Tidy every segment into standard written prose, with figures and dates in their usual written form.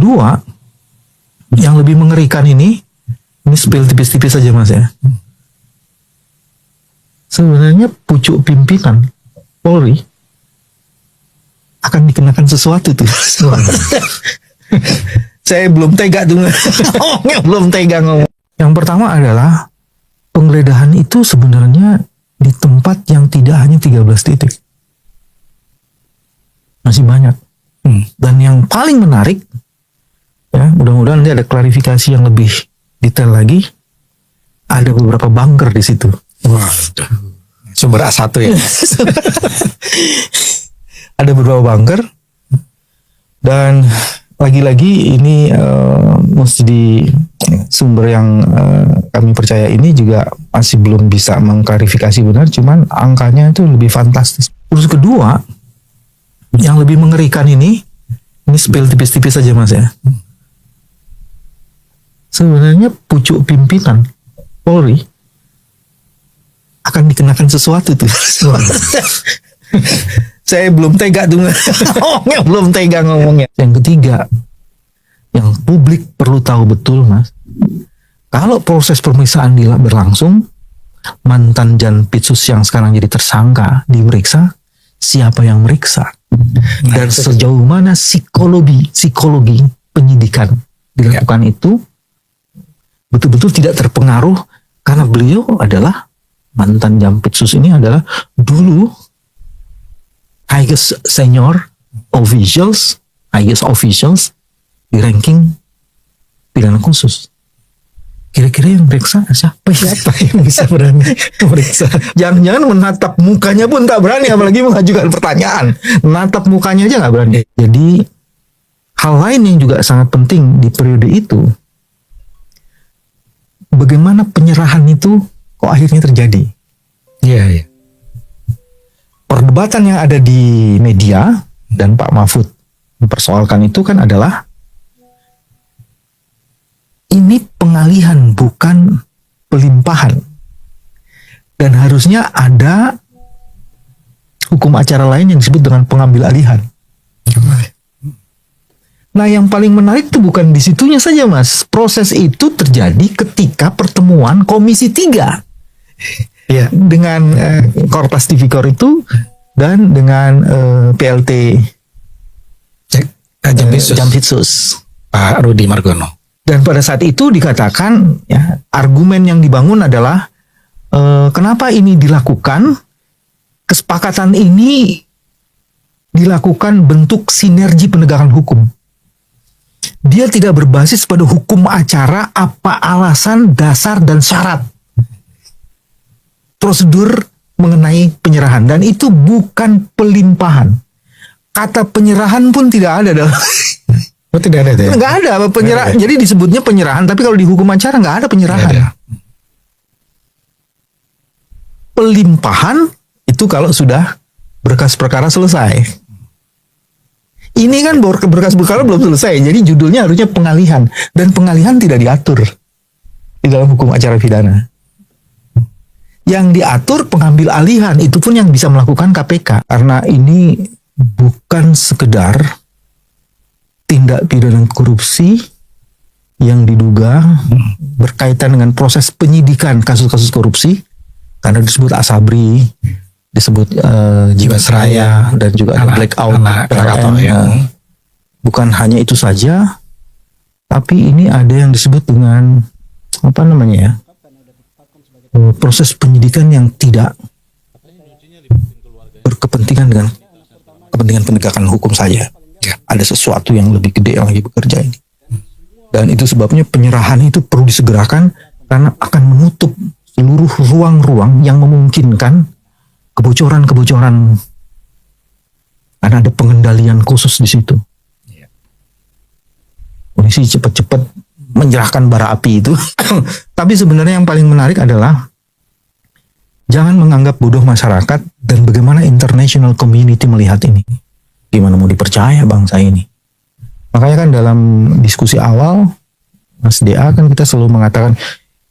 kedua, yang lebih mengerikan ini spill tipis-tipis saja Mas ya. Sebenarnya pucuk pimpinan Polri akan dikenakan sesuatu tuh. Saya belum tega tuh ngomongnya, belum tega ngomong. Yang pertama adalah penggeledahan itu sebenarnya di tempat yang tidak hanya 13 titik. Masih banyak. Dan yang paling menarik, ya mudah-mudahan nanti ada klarifikasi yang lebih detail lagi, ada beberapa bunker di situ. Wah, sumber A1 ya. Ada beberapa bunker, dan lagi-lagi ini mesti di sumber yang kami percaya ini juga masih belum bisa mengklarifikasi benar, cuman angkanya itu lebih fantastis. Terus kedua, yang lebih mengerikan ini spill tipis-tipis saja Mas ya. Sebenarnya pucuk pimpinan Polri akan dikenakan sesuatu tuh. Saya belum tega tuh ngomongnya, belum tega ngomongnya. Yang ketiga, yang publik perlu tahu betul Mas, kalau proses pemeriksaan berlangsung, mantan Janpitsus yang sekarang jadi tersangka diperiksa, siapa yang meriksa, dan sejauh mana psikologi penyidikan dilakukan itu betul-betul tidak terpengaruh, karena beliau adalah mantan Janpitsus ini adalah dulu highest senior officials di ranking pidana khusus. Kira-kira yang meriksa siapa yang bisa berani meriksa? Jangan-jangan menatap mukanya pun tak berani, apalagi mengajukan pertanyaan. Menatap mukanya aja nggak berani. Jadi hal lain yang juga sangat penting di periode itu, bagaimana penyerahan itu kok akhirnya terjadi. Iya. Perdebatan yang ada di media dan Pak Mahfud mempersoalkan itu kan adalah ini pengalihan bukan pelimpahan, dan harusnya ada hukum acara lain yang disebut dengan pengambil alihan. Nah, yang paling menarik itu bukan di situnya saja Mas. Proses itu terjadi ketika pertemuan Komisi 3 ya, dengan Korpas Tipikor itu dan dengan PLT Janpitsus Pak Rudi Margono. Dan pada saat itu dikatakan, ya, argumen yang dibangun adalah kenapa ini dilakukan? Kesepakatan ini dilakukan bentuk sinergi penegakan hukum. Dia tidak berbasis pada hukum acara, apa alasan, dasar, dan syarat prosedur mengenai penyerahan. Dan itu bukan pelimpahan. Kata penyerahan pun tidak ada dalam. Oh, tidak ada ya? Nggak ada penyerahan. Jadi disebutnya penyerahan, tapi kalau di hukum acara nggak ada penyerahan. Nggak ada. Pelimpahan itu kalau sudah berkas perkara selesai. Ini kan berkas perkara belum selesai, jadi judulnya harusnya pengalihan, dan pengalihan tidak diatur di dalam hukum acara pidana. Yang diatur pengambil alihan, itu pun yang bisa melakukan KPK, karena ini bukan sekedar tindak pidana korupsi yang diduga berkaitan dengan proses penyidikan kasus-kasus korupsi, karena disebut Asabri, disebut Jiwasraya, dan juga ada blackout PLN. Bukan hanya itu saja, tapi ini ada yang disebut dengan apa namanya ya, proses penyidikan yang tidak berkepentingan dengan kepentingan penegakan hukum saja. Ada sesuatu yang lebih gede yang lagi bekerja ini. Dan itu sebabnya penyerahan itu perlu disegerakan, karena akan menutup seluruh ruang-ruang yang memungkinkan kebocoran-kebocoran, karena ada pengendalian khusus di situ. Polisi cepat-cepat menyerahkan bara api itu. Tapi sebenarnya yang paling menarik adalah jangan menganggap bodoh masyarakat dan bagaimana international community melihat ini. Gimana mau dipercaya bangsa ini? Makanya kan dalam diskusi awal Mas DA kan kita selalu mengatakan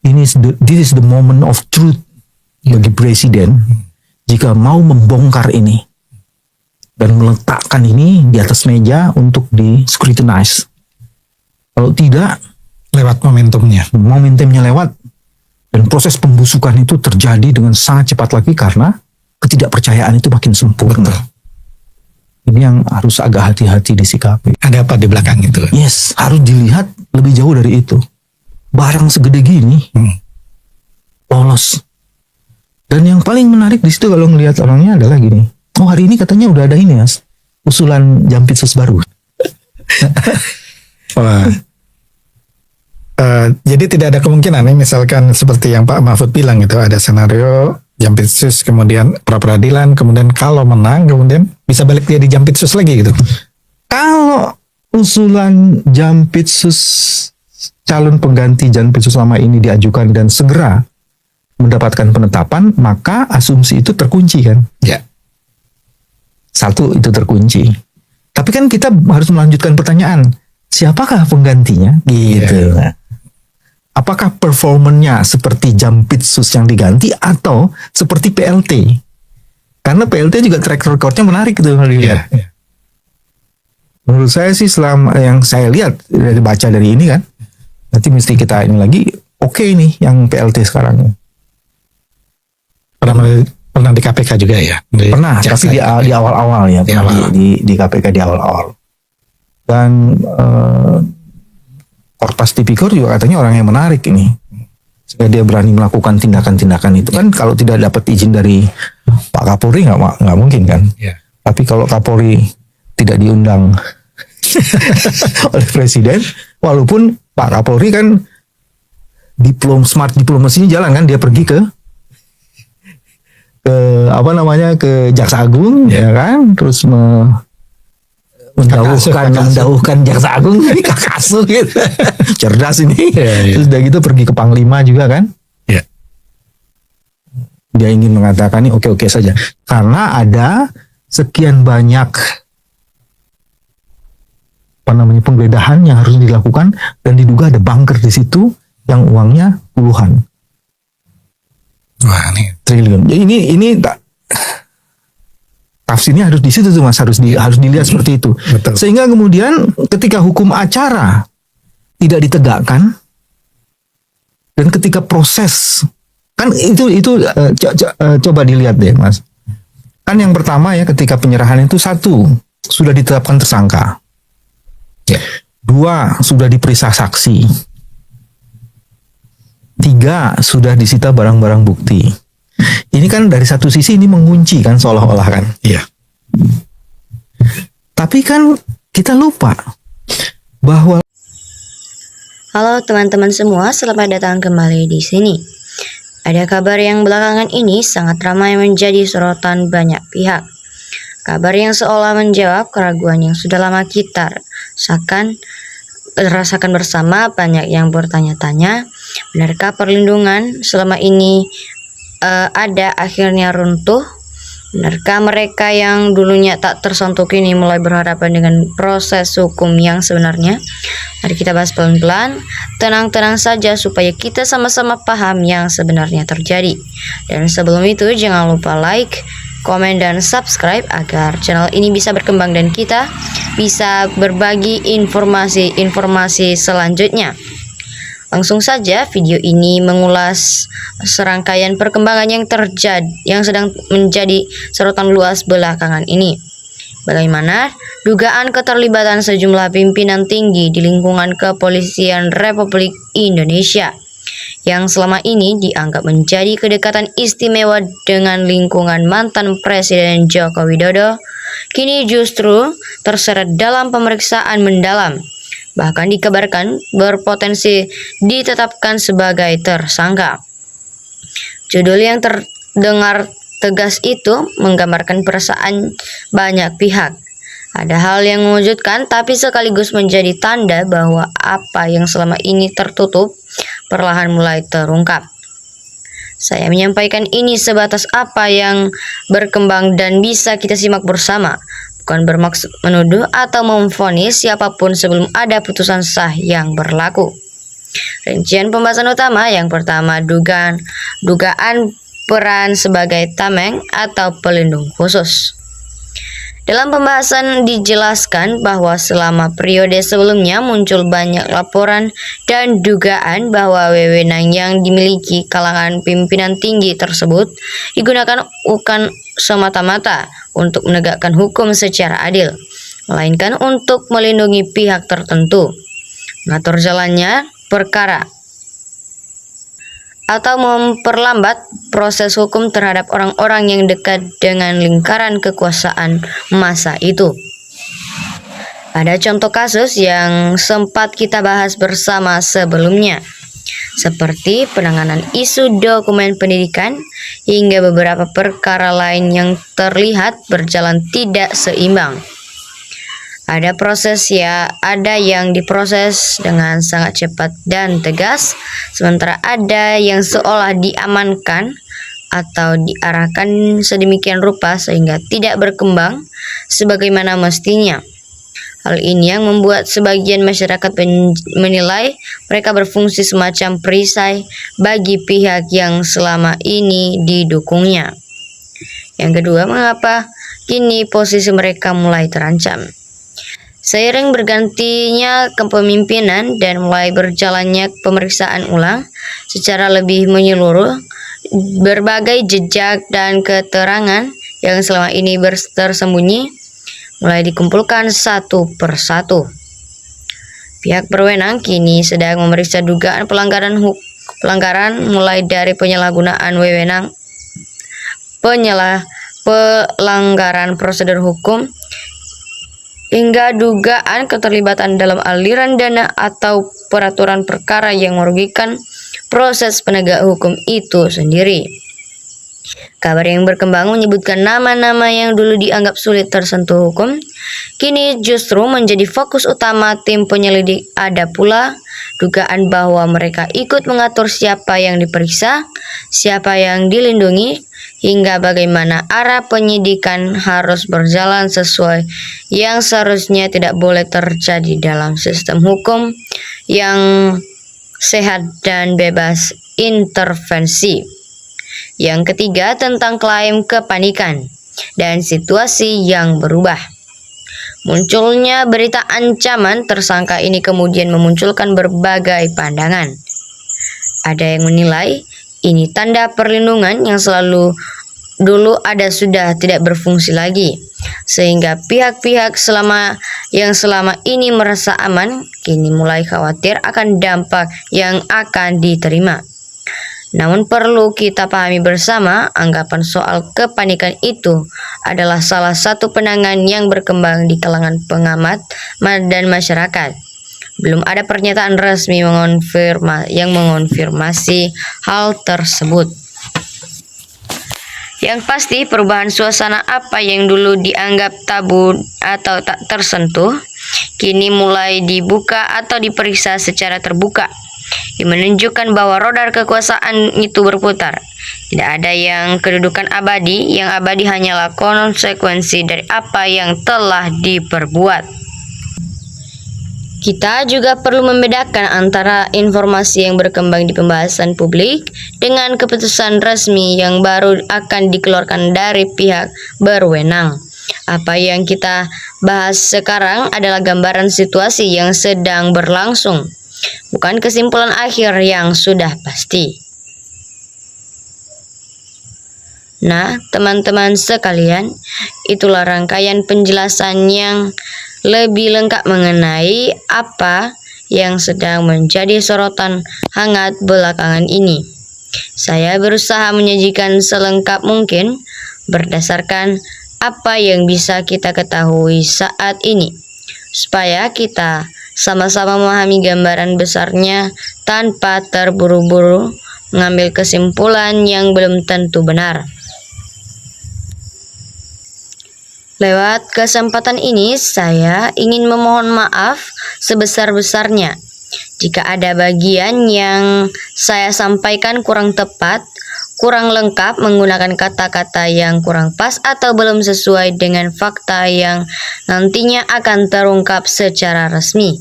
this is the moment of truth bagi presiden jika mau membongkar ini dan meletakkan ini di atas meja untuk di scrutinize, Kalau tidak, Lewat momentumnya. momentumnya lewat dan proses pembusukan itu terjadi dengan sangat cepat lagi karena ketidakpercayaan itu makin sempurna. Betul. Ini yang harus agak hati-hati disikapi. Ada apa di belakang itu? Yes, harus dilihat lebih jauh dari itu. Barang segede gini lolos. Dan yang paling menarik di situ kalau ngelihat orangnya adalah gini. Oh, hari ini katanya udah ada ini, Mas. Usulan Jampitsus baru. Wah. Jadi tidak ada kemungkinan nih, misalkan seperti yang Pak Mahfud bilang itu, ada senario Jampitsus kemudian pra peradilan, kemudian kalau menang kemudian bisa balik dia di Jampitsus lagi gitu. Kalau usulan Jampitsus, calon pengganti Jampitsus selama ini diajukan dan segera mendapatkan penetapan, maka asumsi itu terkunci kan. Ya. Satu, itu terkunci. Tapi kan kita harus melanjutkan pertanyaan, siapakah penggantinya? Gitu. Nah, apakah performanya seperti Jampitsus yang diganti atau seperti PLT? Karena PLT juga track recordnya menarik gitu kalau dilihat. Ya. Menurut saya sih selama yang saya lihat dari baca dari ini kan, nanti mesti kita ini lagi, oke nih yang PLT sekarang. Pernah di KPK juga ya? Pernah, Jaksa tapi di awal-awal ya, Di pernah awal. di KPK di awal-awal. Dan Korpas Tipikor juga katanya orang yang menarik ini. Sehingga dia berani melakukan tindakan-tindakan itu kan kalau tidak dapat izin dari Pak Kapolri nggak mungkin kan. Ya. Tapi kalau Kapolri tidak diundang oleh Presiden, walaupun Pak Kapolri kan smart diplomasinya jalan kan, dia pergi ke Jaksa Agung ya kan, terus mendauhkan Jaksa Agung dari Kakasu gitu. Cerdas ini. Ya. Terus udah gitu pergi ke Panglima juga kan. Ya. Dia ingin mengatakan ini oke-oke saja. Karena ada sekian banyak penggeledahan yang harus dilakukan dan diduga ada bunker di situ yang uangnya puluhan Wah, ini triliun. Jadi ini tafsirnya harus di situ tuh Mas, harus dilihat seperti itu. Betul. Sehingga kemudian ketika hukum acara tidak ditegakkan dan ketika proses kan itu coba dilihat deh Mas. Kan yang pertama ya, ketika penyerahan itu, satu, sudah ditetapkan tersangka. ya. Dua, sudah diperiksa saksi. Tiga, sudah disita barang-barang bukti. Ini kan dari satu sisi ini mengunci kan seolah-olah kan. Iya. Tapi kan kita lupa bahwa Halo teman-teman semua, selamat datang kembali di sini. Ada kabar yang belakangan ini sangat ramai menjadi sorotan banyak pihak. Kabar yang seolah menjawab keraguan yang sudah lama kita rasakan bersama. Banyak yang bertanya-tanya, benarkah perlindungan selama ini ada akhirnya runtuh? Benarkah mereka yang dulunya tak tersentuh kini mulai berhadapan dengan proses hukum yang sebenarnya? Mari kita bahas pelan-pelan, tenang-tenang saja supaya kita sama-sama paham yang sebenarnya terjadi. Dan sebelum itu jangan lupa like, komen, dan subscribe agar channel ini bisa berkembang dan kita bisa berbagi informasi-informasi selanjutnya. Langsung saja, video ini mengulas serangkaian perkembangan yang sedang menjadi sorotan luas belakangan ini. Bagaimana dugaan keterlibatan sejumlah pimpinan tinggi di lingkungan Kepolisian Republik Indonesia yang selama ini dianggap menjadi kedekatan istimewa dengan lingkungan mantan Presiden Joko Widodo, kini justru terseret dalam pemeriksaan mendalam. Bahkan dikabarkan berpotensi ditetapkan sebagai tersangka. Judul yang terdengar tegas itu menggambarkan perasaan banyak pihak. Ada hal yang mengejutkan tapi sekaligus menjadi tanda bahwa apa yang selama ini tertutup perlahan mulai terungkap. Saya menyampaikan ini sebatas apa yang berkembang dan bisa kita simak bersama. Bukan bermaksud menuduh atau memvonis siapapun sebelum ada putusan sah yang berlaku. Rincian pembahasan utama yang pertama, dugaan peran sebagai tameng atau pelindung khusus. Dalam pembahasan dijelaskan bahwa selama periode sebelumnya muncul banyak laporan dan dugaan bahwa wewenang yang dimiliki kalangan pimpinan tinggi tersebut digunakan bukan semata-mata untuk menegakkan hukum secara adil, melainkan untuk melindungi pihak tertentu, mengatur jalannya perkara, atau memperlambat proses hukum terhadap orang-orang yang dekat dengan lingkaran kekuasaan masa itu. Ada contoh kasus yang sempat kita bahas bersama sebelumnya, seperti penanganan isu dokumen pendidikan hingga beberapa perkara lain yang terlihat berjalan tidak seimbang. Ada yang diproses dengan sangat cepat dan tegas, sementara ada yang seolah diamankan atau diarahkan sedemikian rupa sehingga tidak berkembang sebagaimana mestinya. Hal ini yang membuat sebagian masyarakat menilai mereka berfungsi semacam perisai bagi pihak yang selama ini didukungnya. Yang kedua, mengapa kini posisi mereka mulai terancam? Seiring bergantinya kepemimpinan dan mulai berjalannya pemeriksaan ulang secara lebih menyeluruh, berbagai jejak dan keterangan yang selama ini tersembunyi mulai dikumpulkan satu persatu. Pihak berwenang kini sedang memeriksa dugaan pelanggaran mulai dari penyalahgunaan wewenang, pelanggaran prosedur hukum, hingga dugaan keterlibatan dalam aliran dana atau peraturan perkara yang merugikan proses penegak hukum itu sendiri. Kabar yang berkembang menyebutkan nama-nama yang dulu dianggap sulit tersentuh hukum, kini justru menjadi fokus utama tim penyelidik. Ada pula dugaan bahwa mereka ikut mengatur siapa yang diperiksa, siapa yang dilindungi, hingga bagaimana arah penyidikan harus berjalan sesuai yang seharusnya tidak boleh terjadi dalam sistem hukum yang sehat dan bebas intervensi. Yang ketiga, tentang klaim kepanikan dan situasi yang berubah. Munculnya berita ancaman tersangka ini kemudian memunculkan berbagai pandangan. Ada yang menilai ini tanda perlindungan yang dulu ada sudah tidak berfungsi lagi, sehingga pihak-pihak yang selama ini merasa aman kini mulai khawatir akan dampak yang akan diterima. Namun perlu kita pahami bersama, anggapan soal kepanikan itu adalah salah satu pandangan yang berkembang di kalangan pengamat dan masyarakat. Belum ada pernyataan resmi yang mengonfirmasi hal tersebut. Yang pasti, perubahan suasana apa yang dulu dianggap tabu atau tak tersentuh, kini mulai dibuka atau diperiksa secara terbuka. Ini menunjukkan bahwa roda kekuasaan itu berputar. Tidak ada yang kedudukan abadi, yang abadi hanyalah konsekuensi dari apa yang telah diperbuat. Kita juga perlu membedakan antara informasi yang berkembang di pembahasan publik dengan keputusan resmi yang baru akan dikeluarkan dari pihak berwenang. Apa yang kita bahas sekarang adalah gambaran situasi yang sedang berlangsung, bukan kesimpulan akhir yang sudah pasti. Nah, teman-teman sekalian, itulah rangkaian penjelasan yang lebih lengkap mengenai apa yang sedang menjadi sorotan hangat belakangan ini. Saya berusaha menyajikan selengkap mungkin berdasarkan apa yang bisa kita ketahui saat ini, supaya kita sama-sama memahami gambaran besarnya tanpa terburu-buru mengambil kesimpulan yang belum tentu benar. Lewat kesempatan ini, saya ingin memohon maaf sebesar-besarnya jika ada bagian yang saya sampaikan kurang tepat, kurang lengkap, menggunakan kata-kata yang kurang pas, atau belum sesuai dengan fakta yang nantinya akan terungkap secara resmi.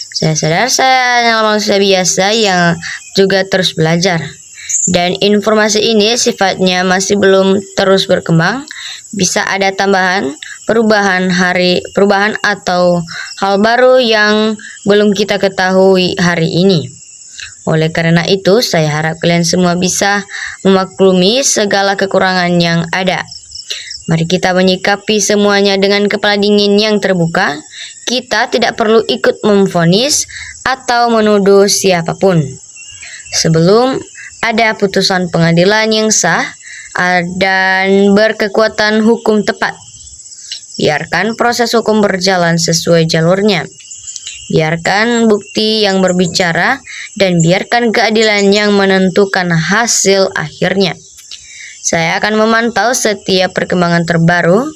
Saya sadar saya adalah manusia biasa yang juga terus belajar, dan informasi ini sifatnya masih belum terus berkembang. Bisa ada tambahan perubahan atau hal baru yang belum kita ketahui hari ini. Oleh karena itu, saya harap kalian semua bisa memaklumi segala kekurangan yang ada. Mari kita menyikapi semuanya dengan kepala dingin yang terbuka. Kita tidak perlu ikut memvonis atau menuduh siapapun. Sebelum ada putusan pengadilan yang sah dan berkekuatan hukum tepat, biarkan proses hukum berjalan sesuai jalurnya. Biarkan bukti yang berbicara dan biarkan keadilan yang menentukan hasil akhirnya. Saya akan memantau setiap perkembangan terbaru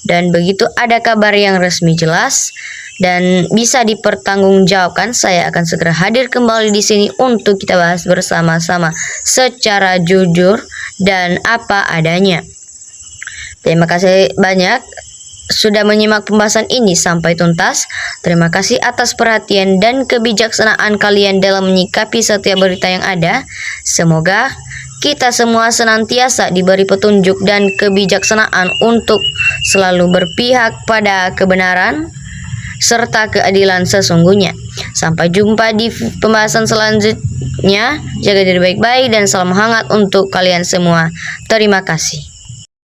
dan begitu ada kabar yang resmi jelas dan bisa dipertanggungjawabkan, saya akan segera hadir kembali di sini untuk kita bahas bersama-sama secara jujur dan apa adanya. Terima kasih banyak sudah menyimak pembahasan ini sampai tuntas. Terima kasih atas perhatian dan kebijaksanaan kalian dalam menyikapi setiap berita yang ada. Semoga kita semua senantiasa diberi petunjuk dan kebijaksanaan untuk selalu berpihak pada kebenaran serta keadilan sesungguhnya. Sampai jumpa di pembahasan selanjutnya. Jaga diri baik-baik dan salam hangat untuk kalian semua. Terima kasih.